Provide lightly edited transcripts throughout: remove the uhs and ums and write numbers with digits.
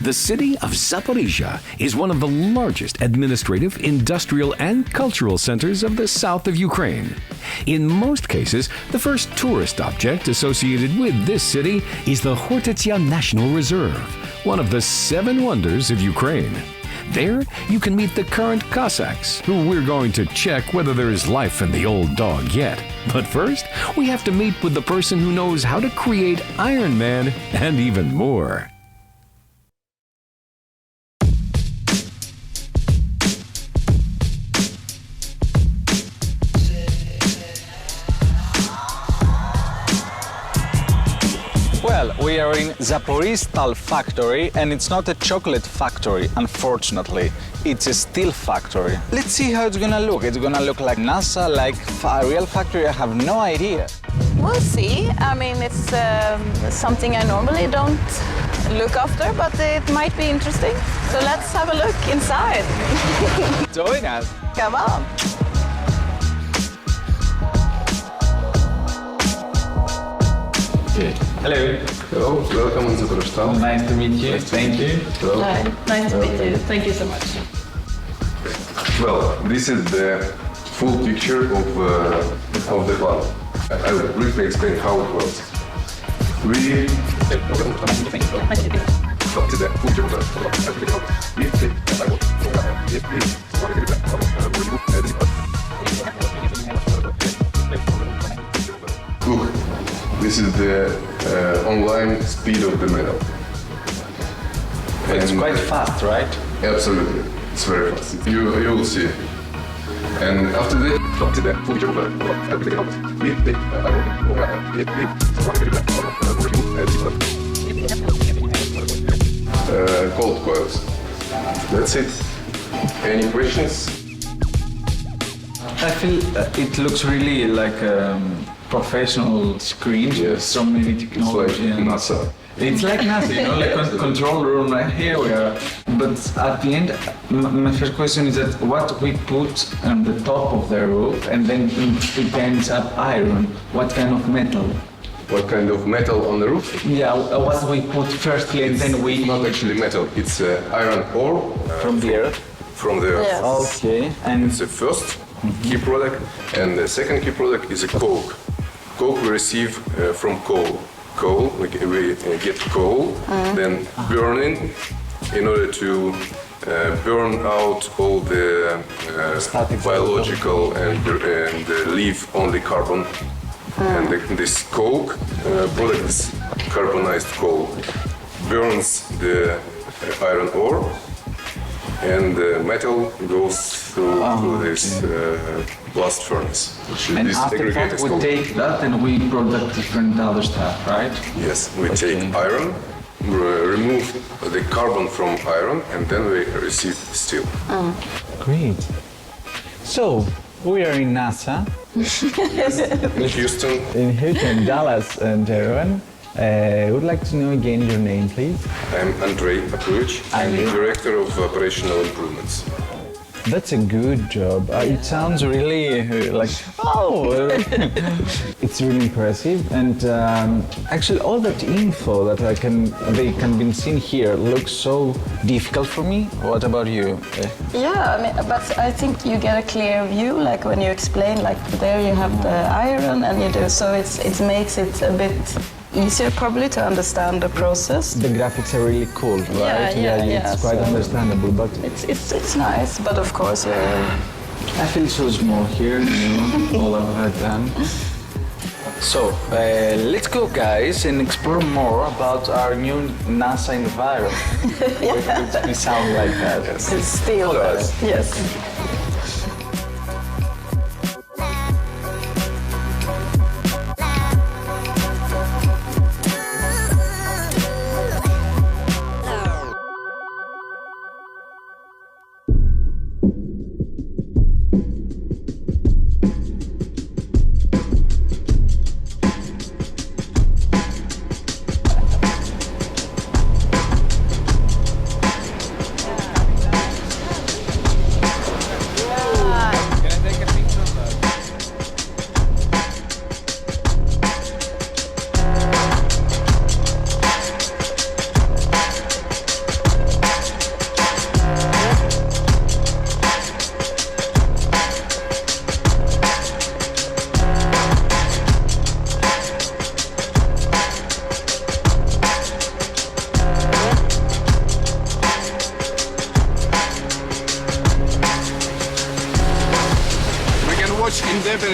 The city of Zaporizhzhia is one of the largest administrative, industrial, and cultural centers of the south of Ukraine. In most cases, the first tourist object associated with this city is the Khortytsa National Reserve, one of the 7 wonders of Ukraine. There, you can meet the current Cossacks, who we're going to check whether there is life in the old dog yet. But first, we have to meet with the person who knows how to create Iron Man and even more. Well, we are in Zaporizhzhia factory, and it's not a chocolate factory, unfortunately. It's a steel factory. Let's see how it's gonna look. It's gonna look like NASA, like a real factory. I have no idea. We'll see. I mean, it's something I normally don't look after, but it might be interesting. So let's have a look inside. Join us. Come on. Hello. Hello, welcome in Zaporizhzhia. Nice to meet you. Thank you. Hello. Hi. Nice to meet you. Thank you so much. Well, this is the full picture of the plant. I will briefly explain how it works. Look, this is the online speed of the metal. It's And- quite fast, right? Absolutely, it's very fast. You will see. And after that, cold coils. That's it. Any questions? I feel it looks really like a professional screen with Yes. so many It's like technology. and NASA. It's like NASA, you know, like control room right here we are. But at the end, my first question is that what we put on the top of the roof and then it ends up iron. What kind of metal? What kind of metal on the roof? Yeah, what we put firstly and then we Not actually metal, it's iron ore from the earth. from the earth. Yes. Okay, and It's the first key product, and the second key product is a coke. Coke we receive from coal. Coal, we get coal, then burning in order to burn out all the Static biological and leave only carbon. And this coke product is carbonized coal, burns the iron ore, and the metal goes through this blast furnace. and This after aggregate that is we called- take that and we product different other stuff, right? Yes, we take iron, remove the carbon from iron, and then we receive steel. Great. So, we are in NASA, In Houston, in Houston, Dallas, and Tehran. I would like to know again your name, please. I'm Andrei Zaporizhzhia. I'm the Director of Operational Improvements. That's a good job. It sounds really like, oh, it's really impressive. And actually, all that info that they can be seen here looks so difficult for me. What about you? Yeah, I mean, but I think you get a clear view, like when you explain, like there you have the iron and you do, so it makes it a bit easier probably to understand the process. The graphics are really cool, right? Yeah, It's quite so understandable, but It's nice, but of course I feel so small here, you know, all I've had done. So, let's go, guys, and explore more about our new NASA environment. We sound like that. it's still Follow us. yes.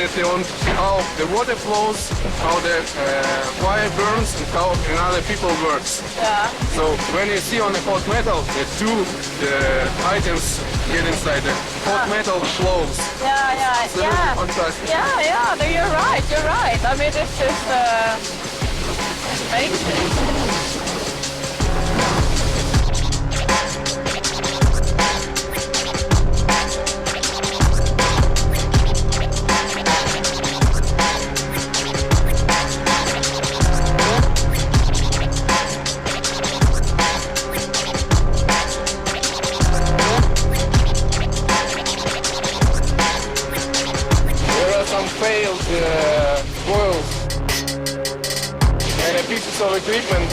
definitely on how the water flows, how the fire burns, and how another people works. Yeah. So when you see on the hot metal, the two items get inside the hot metal flows. Yeah. It's really fantastic. Yeah. You're right. I mean, it's just amazing. Failed spoils and pieces of equipment.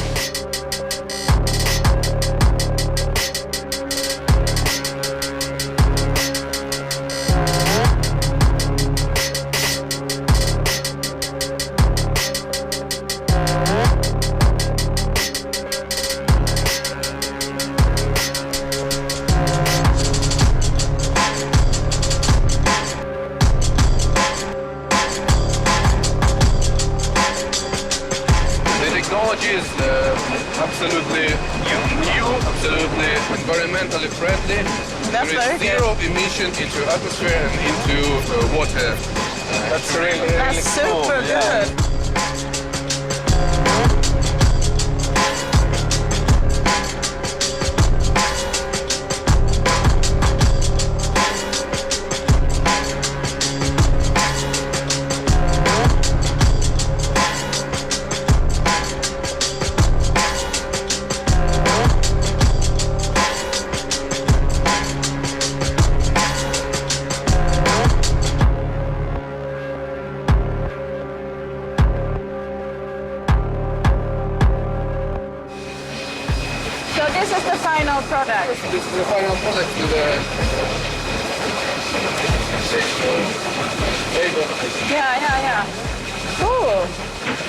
Technology is absolutely new, absolutely environmentally friendly. That's there very is zero emission into atmosphere and into water. That's really That's super cool, yeah. good. So this is the final product. This is the final product to the table. Yeah. Cool.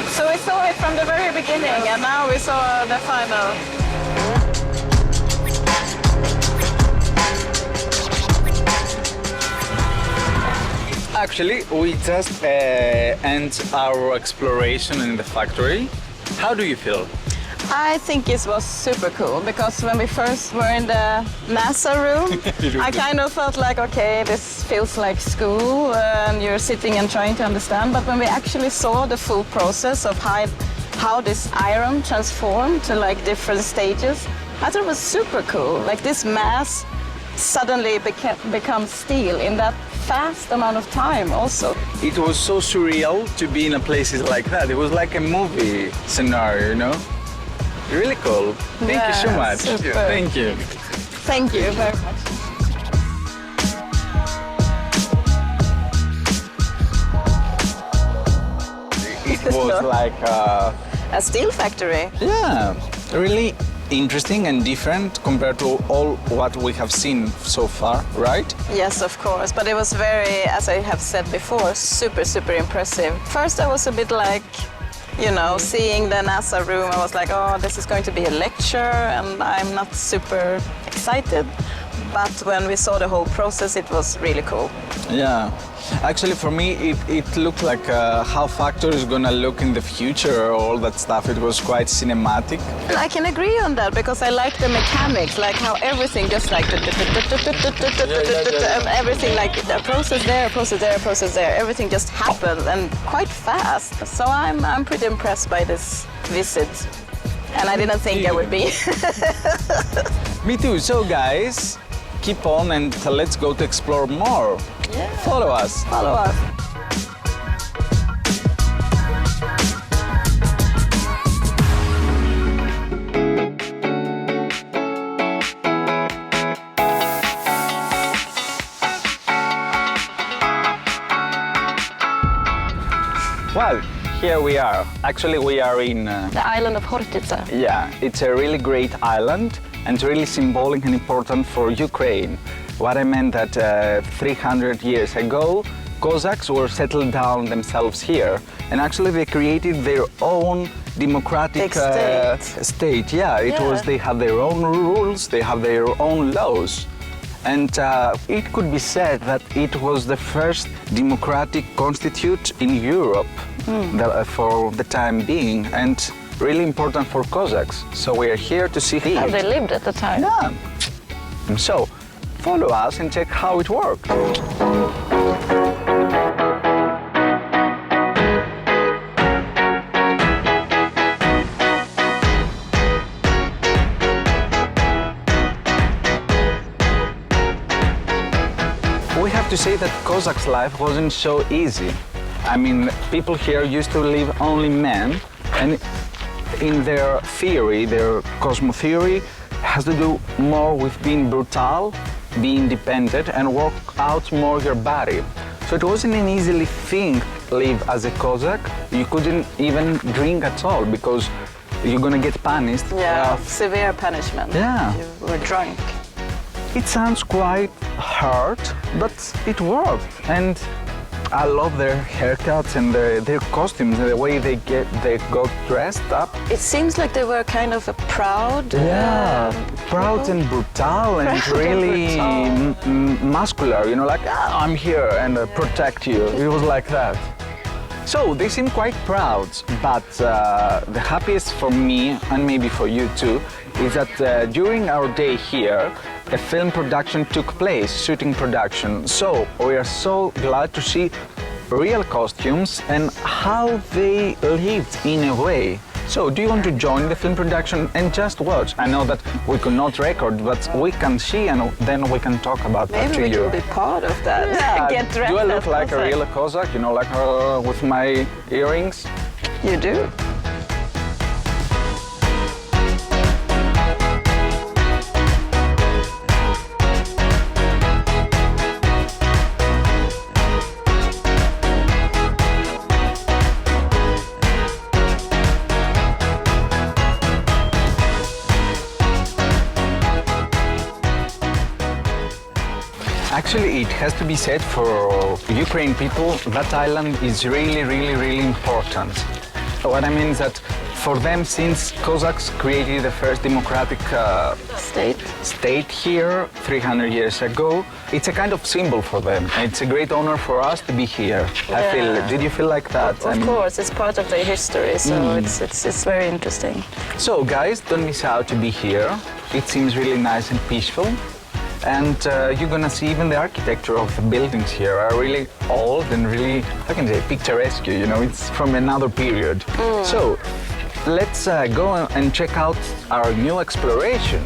So we saw it from the very beginning, and now we saw the final. Actually, we just end our exploration in the factory. How do you feel? I think it was super cool because when we first were in the NASA room, I kind of felt like, okay, this feels like school and you're sitting and trying to understand. But when we actually saw the full process of how this iron transformed to like different stages, I thought it was super cool. Like this mass suddenly becomes steel in that fast amount of time also. It was so surreal to be in a place like that. It was like a movie scenario, you know? Really cool. Thank you so much. Super. Thank you. Thank you very much. It was like, A steel factory. yeah, really interesting and different compared to all what we have seen so far, right? Yes, of course, but it was very, as I have said before, super impressive. First I was a bit like, you know, seeing the NASA room, I was like, oh, this is going to be a lecture and I'm not super excited. But when we saw the whole process, it was really cool. Yeah. Actually, for me, it looked like how factory is gonna look in the future, all that stuff. It was quite cinematic. I can agree on that because I like the mechanics, like how everything just like everything like a process there, a process there, a process there. Everything just happened and quite fast. So I'm pretty impressed by this visit. And I didn't think I would be. Me too. So, guys, keep on and let's go to explore more. Yeah. Follow us. Follow us. Well, here we are. Actually, we are in... The island of Khortytsa. Yeah, it's a really great island and it's really symbolic and important for Ukraine. What I meant that 300 years ago, Cossacks were settled down themselves here, and actually they created their own democratic state. state. Yeah, it was. They have their own rules, they have their own laws, And it could be said that it was the first democratic constitute in Europe for the time being, and really important for Cossacks. So we are here to see How they lived at the time. Yeah. So follow us and check how it worked. We have to say that Cossacks' life wasn't so easy. I mean, people here used to live only men, and in their theory, their Cosmo theory, has to do more with being brutal, being independent, and work out more your body. So it wasn't an easy thing to live as a Cossack. You couldn't even drink at all because you're gonna get punished. Yeah, severe punishment. Yeah. You were drunk. It sounds quite hard, but it worked. And I love their haircuts and their costumes, the way they got dressed up. It seems like they were kind of a proud. Proud and brutal and Proud really and muscular, you know, like, I'm here and protect you. It was like that. So they seem quite proud, but the happiest for me, and maybe for you too, is that during our day here, a film production took place, shooting production. So we are so glad to see real costumes and how they lived in a way. So do you want to join the film production and just watch? I know that we could not record, but we can see and then we can talk about that to Maybe we you. can be part of that. Yeah, Get dressed do I look as like a Cossack. real Cossack? You know, like with my earrings? You do. Actually, it has to be said for Ukrainian people, that island is really, really, really important. What I mean is that for them, since Cossacks created the first democratic state here 300 years ago, it's a kind of symbol for them. It's a great honor for us to be here. I feel. Did you feel like that? Of course, it's part of their history, so it's very interesting. So guys, don't miss out to be here. It seems really nice and peaceful. And you're gonna see even the architecture of the buildings here are really old and really, how can I say, picturesque, you know, it's from another period. So let's go and check out our new exploration.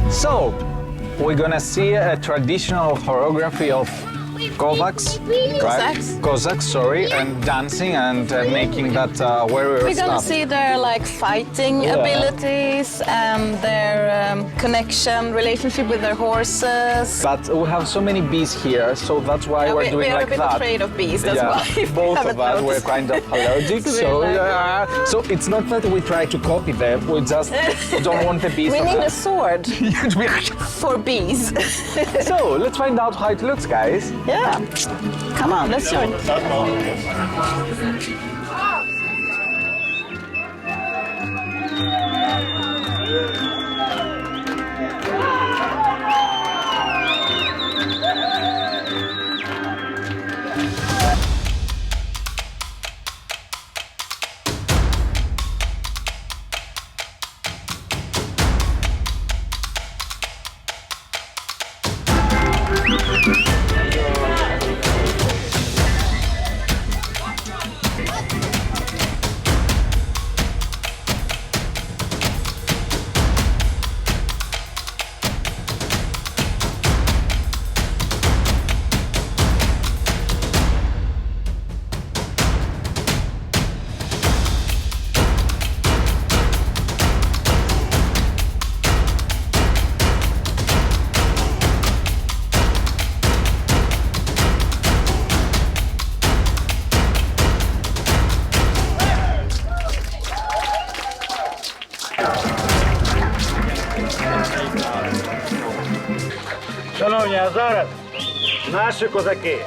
So, we're gonna see a traditional choreography of Cossacks, right? Cossacks, sorry, and dancing and making that warrior We're gonna stuff. see their fighting abilities and their connection, relationship with their horses. But we have so many bees here, so that's why we're doing we are like a bit that. afraid of bees, that's Yeah, why. both of us were kind of allergic, so so it's not that we try to copy them, we just don't want the bees. We to need a have- sword for bees. So let's find out how it looks, guys. Yeah. Come on, let's join. Шановні, а зараз наші козаки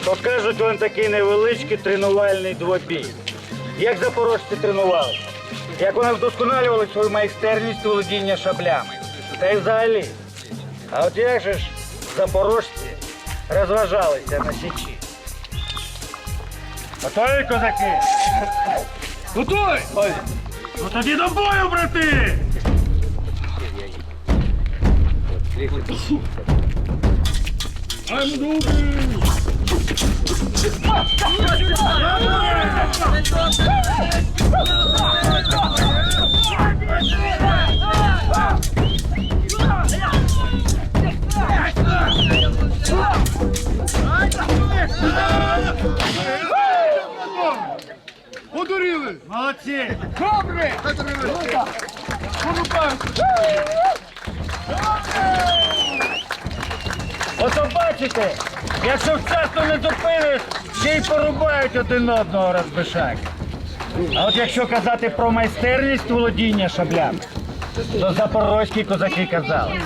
покажуть вам такий невеличкий тренувальний двобій. Як запорожці тренувалися, як вони вдосконалювали свою майстерність володіння шаблями. Та й взагалі. А от як же ж запорожці розважалися на січі? Готові, козаки? Готові? Ну тоді до бою, брати! Подуріли! Молодці! Добре! Ото бачите, якщо вчасно не зупиниш, ще й порубають один одного розбишак. А от якщо казати про майстерність володіння шаблями, то запорозькі козаки казали.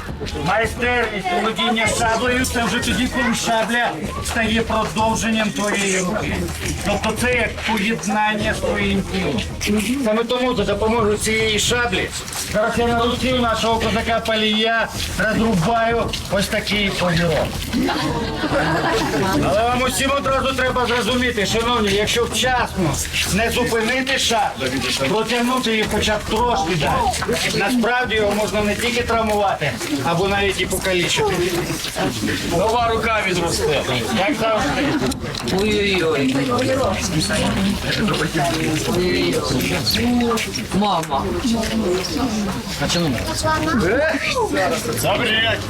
Майстерність володіння шаблею – це вже тоді, коли шабля стає продовженням твоєї руки. Тобто це як поєднання з твоїм тілом. Саме тому за допомогою цієї шаблі зараз я на руці у нашого козака Палія розрубаю ось такий повірок. Але вам усім одразу треба зрозуміти, шановні, якщо вчасно не зупинити шаблю, протягнути її хоча б трошки далі, насправді його можна не тільки травмувати, або навіть і покалічити. Нова рука відросте. Як завжди. Ой-ой-ой. Мама. Заберіть.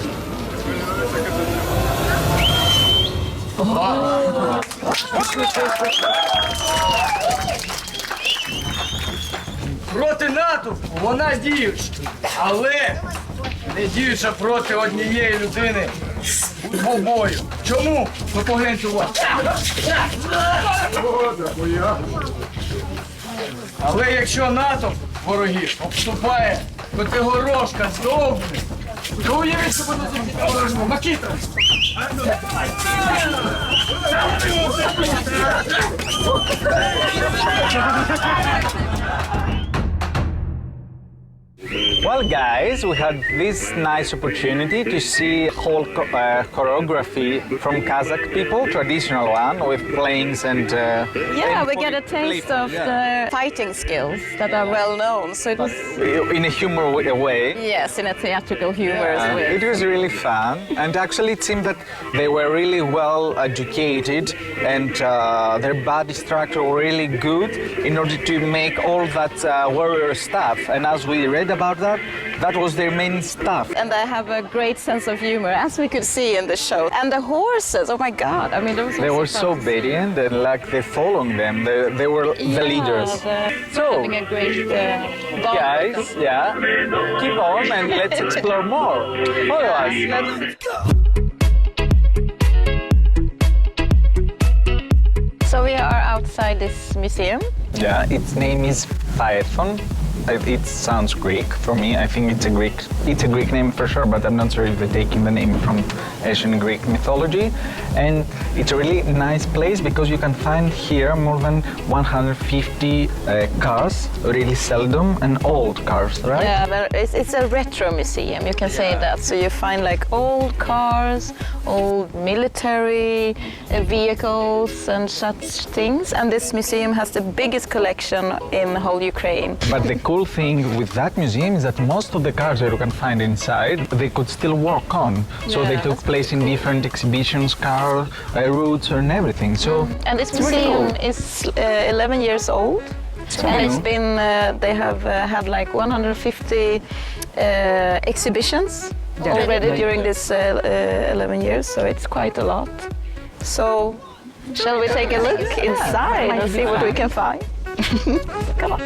Проти натовпу вона діюча, але не діюча проти однієї людини у двобою. Чому? Ну погляньте увагу. Але якщо натовп ворогів обступає Котигорошка з довгим, то уявіть, що буде за Макіта. Well, guys, we had this nice opportunity to see whole choreography from Kazakh people, traditional one, with planes and... Yeah, we get a taste of the fighting skills that are well known. So it was, in a humor way. yes, in a theatrical humorous way. It was really fun, and actually it seemed that they were really well educated and their body structure were really good in order to make all that warrior stuff. And as we read about that, that was their main stuff. And they have a great sense of humor, as we could see in the show. And the horses, oh my God, I mean, those They were so obedient and like they following them. They were the leaders. So, having a great bond. guys, yeah, keep on and let's explore more. Follow us. So we are outside this museum. Yeah, its name is Phaethon. It sounds Greek for me. I think it's a Greek name for sure, but I'm not sure if they're taking the name from ancient Greek mythology. And it's a really nice place because you can find here more than 150 cars, really seldom, and old cars, right? Yeah, but it's a retro museum, you can say that. So you find like old cars, old military vehicles and such things. And this museum has the biggest collection in the whole Ukraine. But the cool thing with that museum is that most of the cars that you can find inside, they could still walk on. So they took place in different exhibitions, car routes and everything. So And this museum is 11 years old. And it's been, they have had like 150 exhibitions already during this 11 years, so it's quite a lot. So, shall we take a look inside and see what we can find? Come on.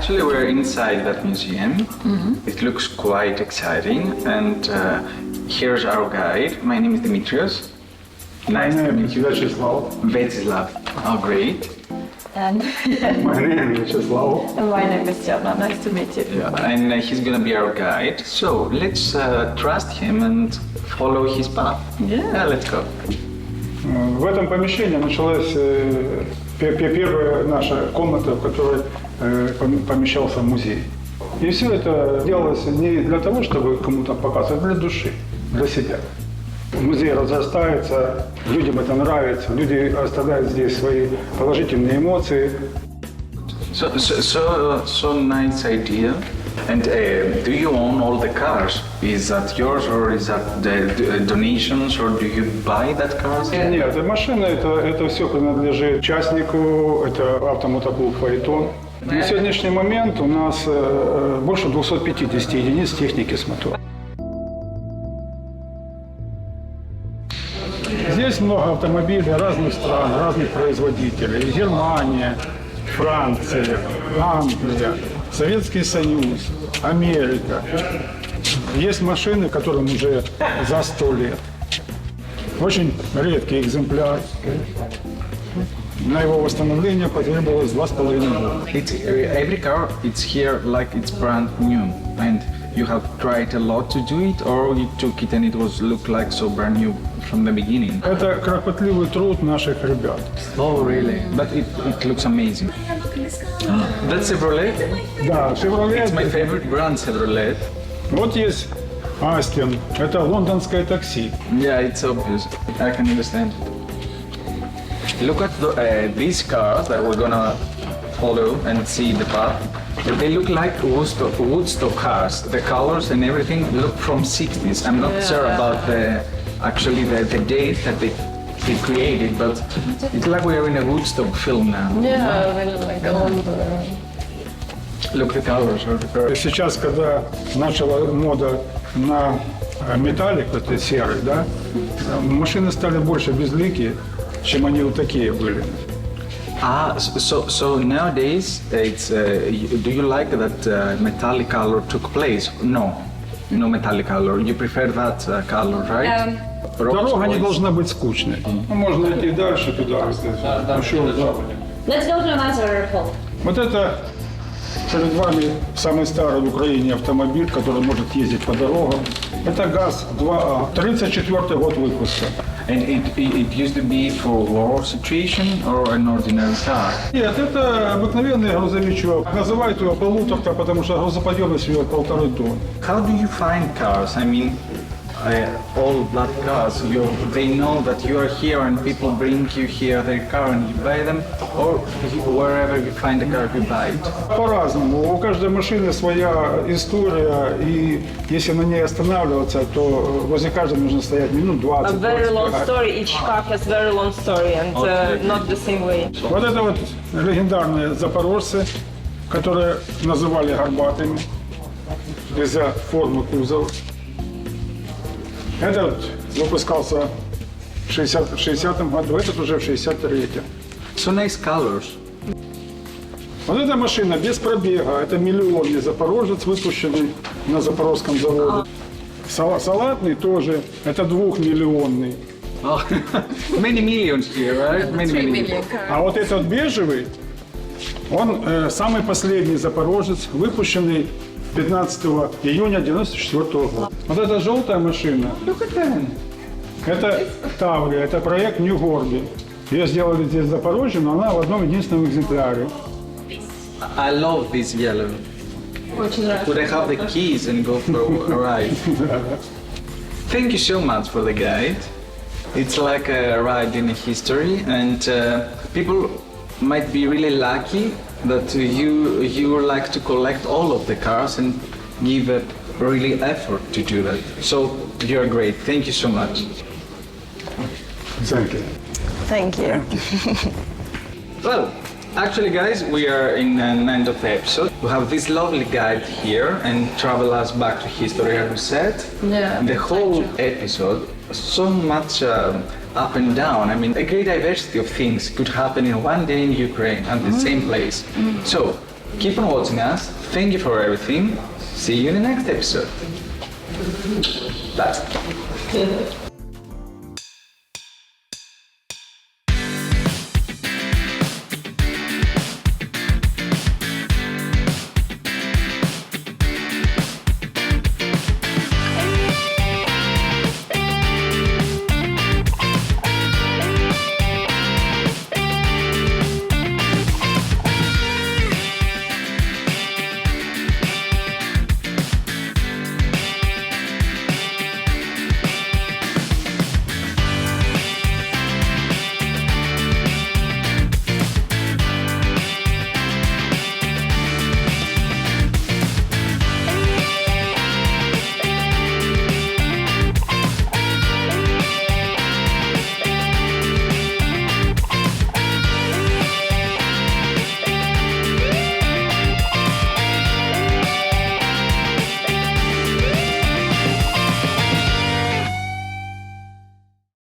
actually we're inside that museum. It looks quite exciting, and here's our guide. My name is Dimitrios. Nice to meet you. Vyacheslav. Oh, great. And My name is Vyacheslav. my name is Jana. Nice to meet you. Yeah, and he's gonna be our guide. So let's trust him and follow his path. Yeah, let's go. В этом помещении началась первая наша комната, в которой помещался музей. И все это делалось не для того, чтобы кому-то показывать, а для души, для себя. Музей разрастается, людям это нравится, люди оставляют здесь свои положительные эмоции. So nice idea. And do you own all the cars? Is that yours or is that the donations or do you buy that cars? Нет, машина это все принадлежит участнику, это автомотоклуб «Фаэтон». На сегодняшний момент у нас больше 250 единиц техники с мотором. Здесь много автомобилей разных стран, разных производителей. Германия, Франция, Англия, Советский Союз, Америка. Есть машины, которым уже за 100 лет. Очень редкий экземпляр. На его восстановление потребовалось 2,5 года. Every car, it's here like it's brand new. And you have tried a lot to do it or you took it and it was looked like so brand new from the beginning? Это кропотливый труд наших ребят. Oh, really? But it looks amazing. That's Chevrolet? Да, Chevrolet. It's my favorite brand, Chevrolet. Вот есть Астин. Это лондонское такси. Yeah, it's obvious. I can understand. Look at these cars that we're gonna follow and see the path. They look like Woodstock cars. The colors and everything look from 60s. I'm not sure about the date that they created, but it's like we are in a Woodstock film now. Yeah, really like old. Look, the colors are very... Сейчас, когда начала мода на металлик, это серый, да, машины стали больше безликие, чем они вот такие были. So nowadays, it's. Do you like that metallic color took place? No metallic color. You prefer that color, right? Дорога не должна быть скучной. Можно идти дальше туда. Еще в западе. Let's go to another hall. Вот это перед вами самый старый в Украине автомобиль, который может ездить по дорогам. Это ГАЗ-2А, 34-й год выпуска. And it used to be for war situation or an ordinary car? Нет, это обыкновенный грузовичок. Называют его полуторка, потому что грузоподъемность его 1,5 тонны. How do you find cars? I mean, all that cars, they know that you are here and people bring you here their car and you buy them, or wherever you find a car, you buy it? По-разному. У каждой машины своя история, и если на ней останавливаться, то возле каждой нужно стоять минут 20. A very long story. Each car has very long story and not the same way. Вот это вот легендарные запорожцы, которые называли горбатыми из-за формы кузова. Этот выпускался в 60-м году, этот уже в 63-м. So nice colors. Вот эта машина без пробега, это миллионный запорожец, выпущенный на Запорожском заводе. Салатный тоже, это 2-миллионный. Oh, many millions here, right? Many millions. А вот этот бежевый, он самый последний запорожец, выпущенный 15 июня 1994 года. Вот эта желтая машина, это Таврия, это проект Нью-Горби. Ее сделали здесь в Запорожье, но она в одном единственном экземпляре. I love this yellow. Could I have the keys and go for a ride? Thank you so much for the guide. It's like a ride in history, and people might be really lucky that you like to collect all of the cars and give a really effort to do that. So you're great. Thank you so much. Thank you. Thank you. Well, actually, guys, we are in the end of the episode. We have this lovely guide here and travel us back to history, as we said. Yeah. The whole episode, so much up and down. I mean, a great diversity of things could happen in one day in Ukraine at the same place. So, keep on watching us. Thank you for everything. See you in the next episode. Bye.